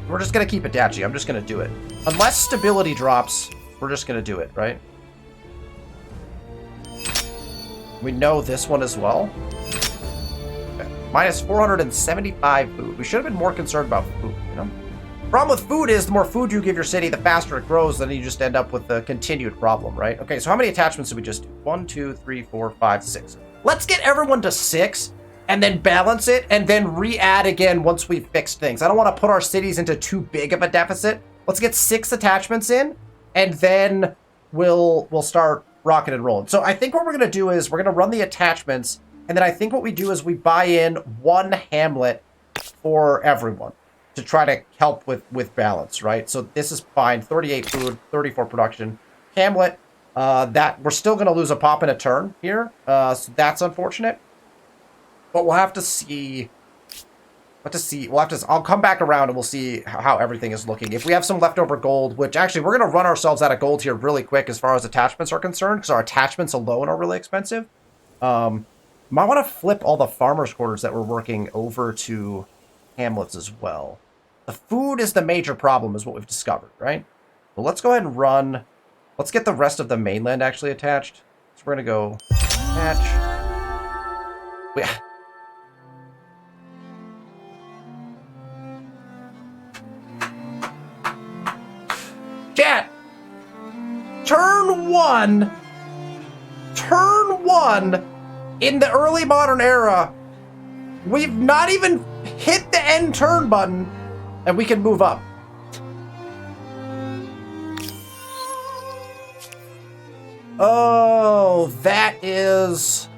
We're just gonna keep attaching. I'm just gonna do it. Unless stability drops, we're just gonna do it, right? We know this one as well. Okay. Minus 475 food. We should have been more concerned about food, you know? Problem with food is the more food you give your city, the faster it grows, then you just end up with a continued problem, right? Okay, so how many attachments did we just do? 1, 2, 3, 4, 5, 6. Let's get everyone to 6 and then balance it and then re-add again once we've fixed things. I don't want to put our cities into too big of a deficit. Let's get 6 attachments in and then we'll start rocking and rolling. So I think what we're going to do is we're going to run the attachments, and then I think what we do is we buy in 1 hamlet for everyone to try to help with balance, right? So this is fine. 38 food, 34 production. Hamlet, that we're still going to lose a pop in a turn here. So that's unfortunate. But we'll have to see. I'll come back around and we'll see how everything is looking. If we have some leftover gold, which actually we're going to run ourselves out of gold here really quick as far as attachments are concerned, because our attachments alone are really expensive. Might want to flip all the farmers' quarters that we're working over to hamlets as well. The food is the major problem, is what we've discovered, right? Well, let's go ahead and run. Let's get the rest of the mainland actually attached. So we're going to go attach. Chat! Turn one in the early modern era, we've not even hit the end turn button, and we can move up. Oh, that is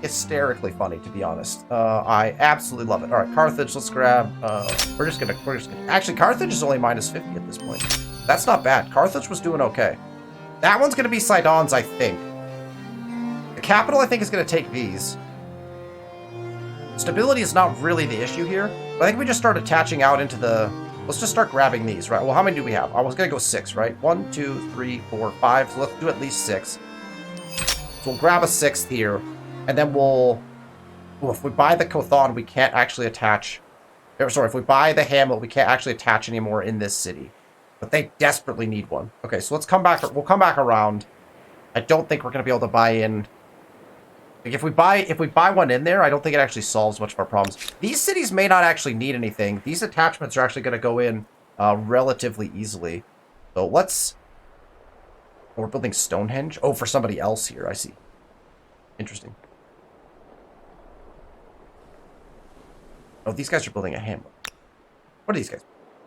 hysterically funny, to be honest. I absolutely love it. All right, Carthage, let's grab. We're just gonna. Actually, Carthage is only minus 50 at this point. That's not bad. Carthage was doing okay. That one's gonna be Sidon's, I think. The capital, I think, is gonna take these. Stability is not really the issue here, but I think we just start attaching out into the... Let's just start grabbing these, right? Well, how many do we have? I was going to go 6, right? 1, 2, 3, 4, 5. So let's do at least 6. So we'll grab a 6th here, and then we'll... Oh, if we buy the Kothon, we can't actually attach... Sorry, if we buy the Hamlet, we can't actually attach anymore in this city. But they desperately need one. Okay, so let's come back... We'll come back around. I don't think we're going to be able to buy in... Like if we buy one in there, I don't think it actually solves much of our problems. These cities may not actually need anything. These attachments are actually going to go in relatively easily. So let's... Oh, we're building Stonehenge? Oh, for somebody else here. I see. Interesting. Oh, these guys are building a hamlet. What are these guys?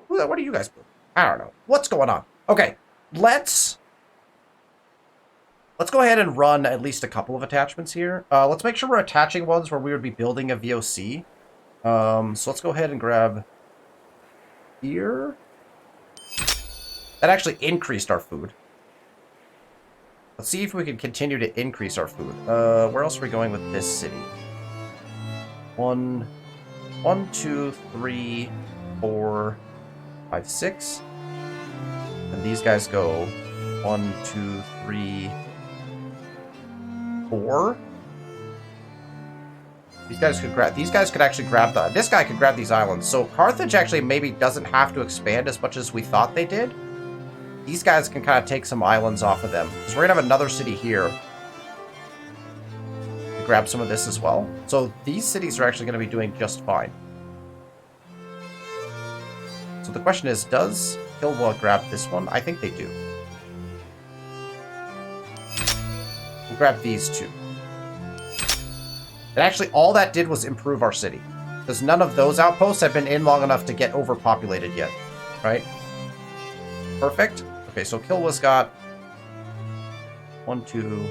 What are you guys building? I don't know. What's going on? Okay, let's go ahead and run at least a couple of attachments here. Let's make sure we're attaching ones where we would be building a VOC. So let's go ahead and grab here. That actually increased our food. Let's see if we can continue to increase our food. Where else are we going with this city? 1, 2, 3, 4, 5, 6. And these guys go 1, 2, 3, 4. These guys could actually grab this guy could grab these islands. So Carthage actually maybe doesn't have to expand as much as we thought they did. These guys can kind of take some islands off of them. So we're gonna have another city here. grab some of this as well. So these cities are actually going to be doing just fine. So the question is, does Kilwa grab this one? I think they do. We'll grab these two. And actually, all that did was improve our city. Because none of those outposts have been in long enough to get overpopulated yet. Right? Perfect. Okay, so Kilwa's got 1, 2, 3,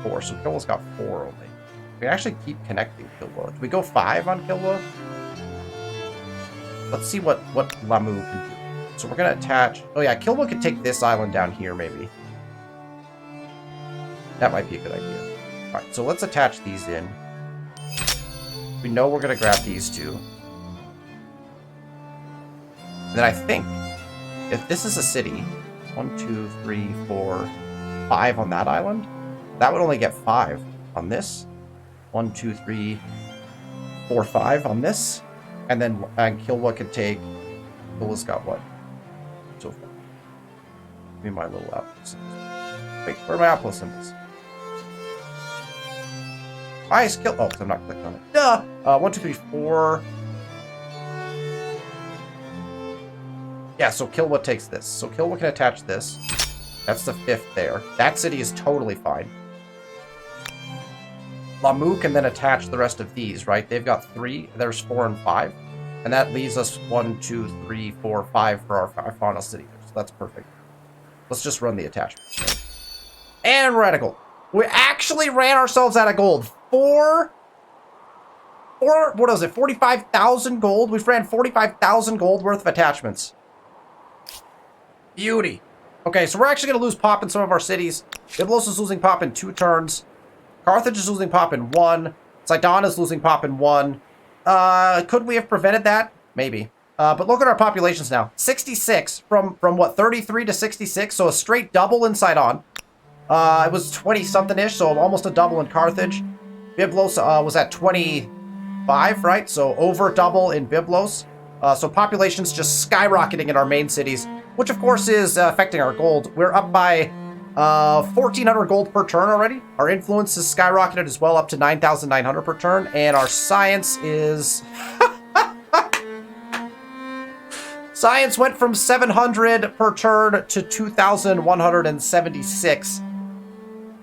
4. So Kilwa's got 4 only. We can actually keep connecting Kilwa. Do we go 5 on Kilwa? Let's see what Lamu can do. So we're going to attach... Oh yeah, Kilwa could take this island down here, maybe. That might be a good idea. Alright, so let's attach these in. We know we're going to grab these two. And then I think, if this is a city, 1, 2, 3, 4, 5 on that island, that would only get 5 on this. 1, 2, 3, 4, 5 on this. And then Kilwa could take... Kilwa's got what? So far. Give me my little outpost symbols. Wait, where are my outpost symbols? Highest kill... Oh, I'm not clicking on it. Duh! 1, 2, 3, 4... Yeah, so Kilwa takes this. So Kilwa can attach this. That's the 5th there. That city is totally fine. Lamu can then attach the rest of these, right? They've got 3. There's 4 and 5. And that leaves us 1, 2, 3, 4, 5 for our final city. So that's perfect. Let's just run the attachments. Right? And we're at a gold. We actually ran ourselves out of gold. What was it? 45,000 gold? We've ran 45,000 gold worth of attachments. Beauty. Okay, so we're actually going to lose pop in some of our cities. Byblos is losing pop in 2 turns. Carthage is losing pop in 1. Sidon is losing pop in 1. Could we have prevented that? Maybe. But look at our populations now. 66 from what, 33 to 66, so a straight double in Sidon. It was 20-something-ish, so almost a double in Carthage. Byblos was at 25, right? So over double in Byblos. So population's just skyrocketing in our main cities, which of course is affecting our gold. We're up by 1,400 gold per turn already. Our influence is skyrocketed as well, up to 9,900 per turn. And our science is... Science went from 700 per turn to 2,176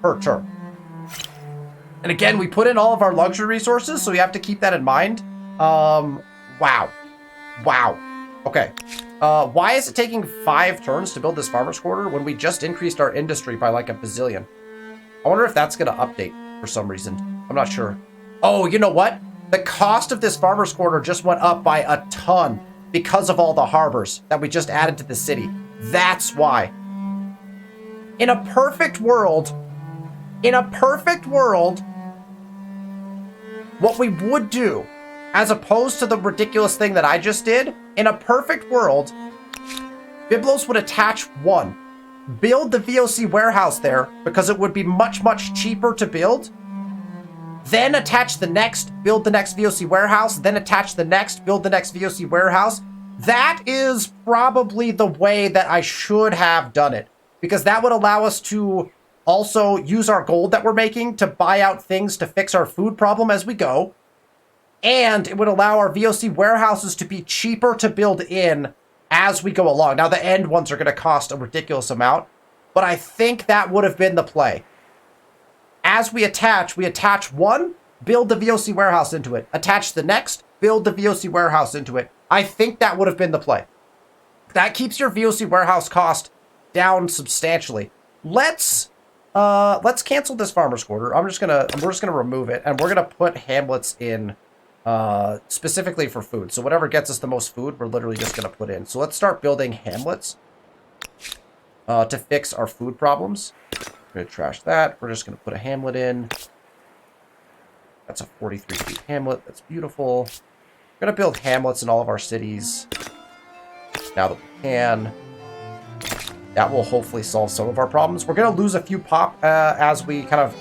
per turn. And again, we put in all of our luxury resources, so we have to keep that in mind. Wow. Okay. Why is it taking 5 turns to build this farmer's quarter when we just increased our industry by like a bazillion? I wonder if that's going to update for some reason. I'm not sure. Oh, you know what? The cost of this farmer's quarter just went up by a ton because of all the harbors that we just added to the city. That's why. In a perfect world, what we would do, as opposed to the ridiculous thing that I just did, in a perfect world, Byblos would attach 1, build the VOC warehouse there, because it would be much, much cheaper to build, then attach the next, build the next VOC warehouse, then attach the next, build the next VOC warehouse. That is probably the way that I should have done it, because that would allow us to also use our gold that we're making to buy out things to fix our food problem as we go. And it would allow our VOC warehouses to be cheaper to build in as we go along. Now, the end ones are going to cost a ridiculous amount, but I think that would have been the play. As we attach 1, build the VOC warehouse into it. Attach the next, build the VOC warehouse into it. I think that would have been the play. That keeps your VOC warehouse cost down substantially. Let's cancel this farmer's quarter. We're just gonna remove it, and we're gonna put hamlets in specifically for food. So whatever gets us the most food, we're literally just gonna put in. So let's start building hamlets to fix our food problems. We're gonna trash that. We're just gonna put a hamlet in. That's a 43 feet hamlet. That's beautiful. We're gonna build hamlets in all of our cities now that we can. That will hopefully solve some of our problems. We're going to lose a few pop as we kind of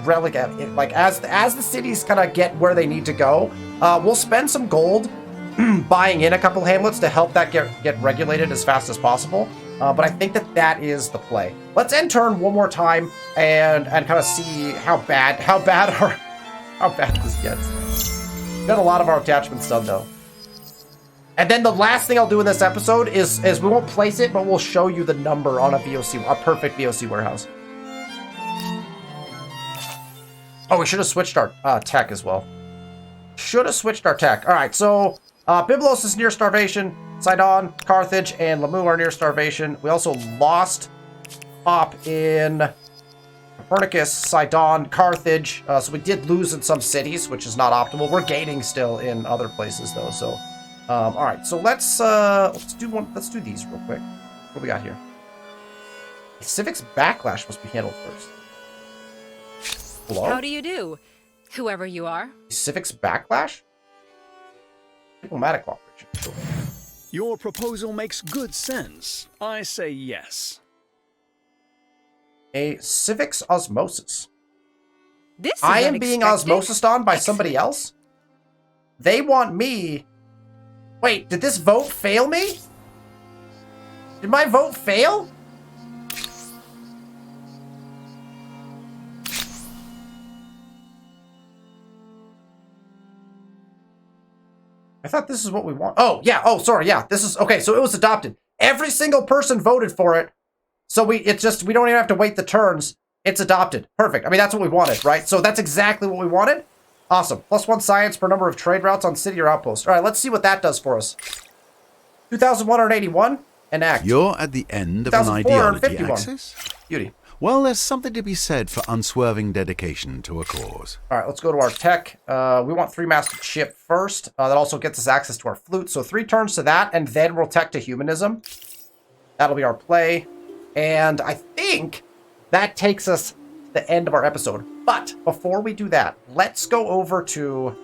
relegate it. Like, as the cities kind of get where they need to go, we'll spend some gold buying in a couple hamlets to help that get regulated as fast as possible. But I think that is the play. Let's end turn one more time and kind of see how bad how bad this gets. Got a lot of our attachments done, though. And then the last thing I'll do in this episode is we won't place it, but we'll show you the number on a perfect VOC warehouse. Oh, we should have switched our tech as well. Should have switched our tech. All right, so Byblos is near starvation. Sidon, Carthage, and Lamu are near starvation. We also lost Op in Copernicus, Sidon, Carthage. So we did lose in some cities, which is not optimal. We're gaining still in other places, though. So, all right. So let's do these real quick. What do we got here? Civic's backlash must be handled first. Hello? How do you do, whoever you are? Civic's backlash? Diplomatic cooperation. Sure. Your proposal makes good sense. I say yes. A Civic's osmosis. This is I am being unexpected. osmosised on by somebody else? They want me... Wait, did this vote fail me? Did my vote fail? I thought this is what we want. Oh, yeah. Oh, sorry. Yeah, this is... Okay, so it was adopted. Every single person voted for it. So we don't even have to wait the turns. It's adopted. Perfect. I mean, that's what we wanted, right? So that's exactly what we wanted. Awesome. +1 science per number of trade routes on city or outpost. All right, let's see what that does for us. 2,181. Enact. You're at the end of an ideology 2,451. axis? Beauty. Well, there's something to be said for unswerving dedication to a cause. All right, let's go to our tech. We want 3-masted ship first. That also gets us access to our flute. So 3 turns to that, and then we'll tech to humanism. That'll be our play. And I think that takes us to the end of our episode. But before we do that, let's go over to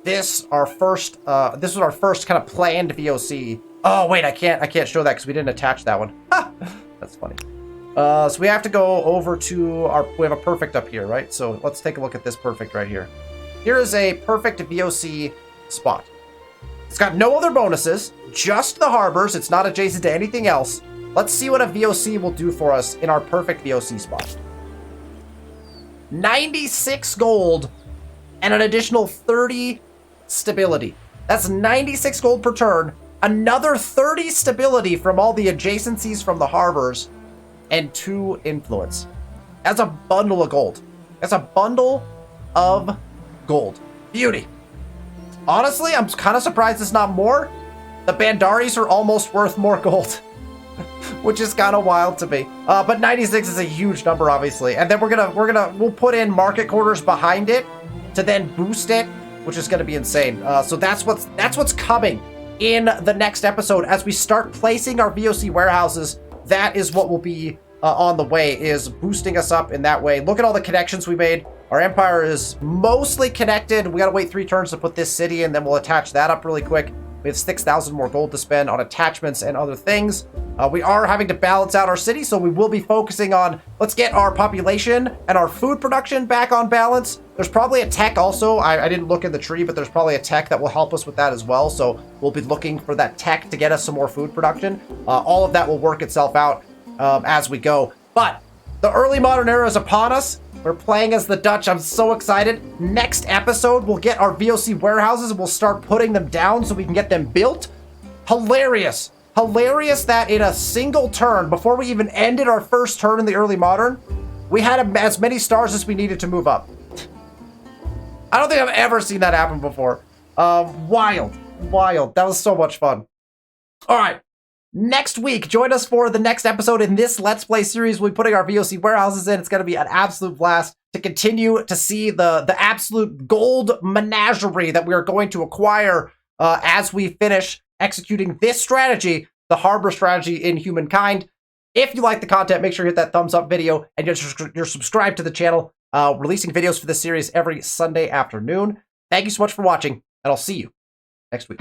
this. This was our first kind of planned VOC. Oh wait, I can't show that because we didn't attach that one. That's funny. So we have to go over to we have a perfect up here, right? So let's take a look at this perfect right here. Here is a perfect VOC spot. It's got no other bonuses, just the harbors. It's not adjacent to anything else. Let's see what a VOC will do for us in our perfect VOC spot. 96 gold and an additional 30 stability. That's 96 gold per turn. Another 30 stability from all the adjacencies from the harbors. And 2 influence. That's a bundle of gold. That's a bundle of gold. Beauty. Honestly, I'm kind of surprised it's not more. The Bandaris are almost worth more gold. Which is kind of wild to me. But 96 is a huge number, obviously. And then we'll put in market quarters behind it to then boost it, which is gonna be insane. So that's what's coming in the next episode as we start placing our VOC warehouses. That is what will be on the way, is boosting us up in that way. Look at all the connections we made. Our empire is mostly connected. We gotta wait 3 turns to put this city in, then we'll attach that up really quick. We have 6,000 more gold to spend on attachments and other things. We are having to balance out our city, so we will be focusing on, let's get our population and our food production back on balance. There's probably a tech also. I didn't look in the tree, but there's probably a tech that will help us with that as well. So we'll be looking for that tech to get us some more food production. All of that will work itself out as we go. But the early modern era is upon us. We're playing as the Dutch. I'm so excited. Next episode, we'll get our VOC warehouses and we'll start putting them down so we can get them built. Hilarious. Hilarious that in a single turn, before we even ended our first turn in the early modern, we had as many stars as we needed to move up. I don't think I've ever seen that happen before. Wild. That was so much fun. All right. Next week, join us for the next episode in this Let's Play series. We'll be putting our VOC warehouses in. It's going to be an absolute blast to continue to see the absolute gold menagerie that we are going to acquire as we finish executing this strategy, the harbor strategy in Humankind. If you like the content, make sure you hit that thumbs up video and you're subscribed to the channel. Releasing videos for this series every Sunday afternoon. Thank you so much for watching, and I'll see you next week.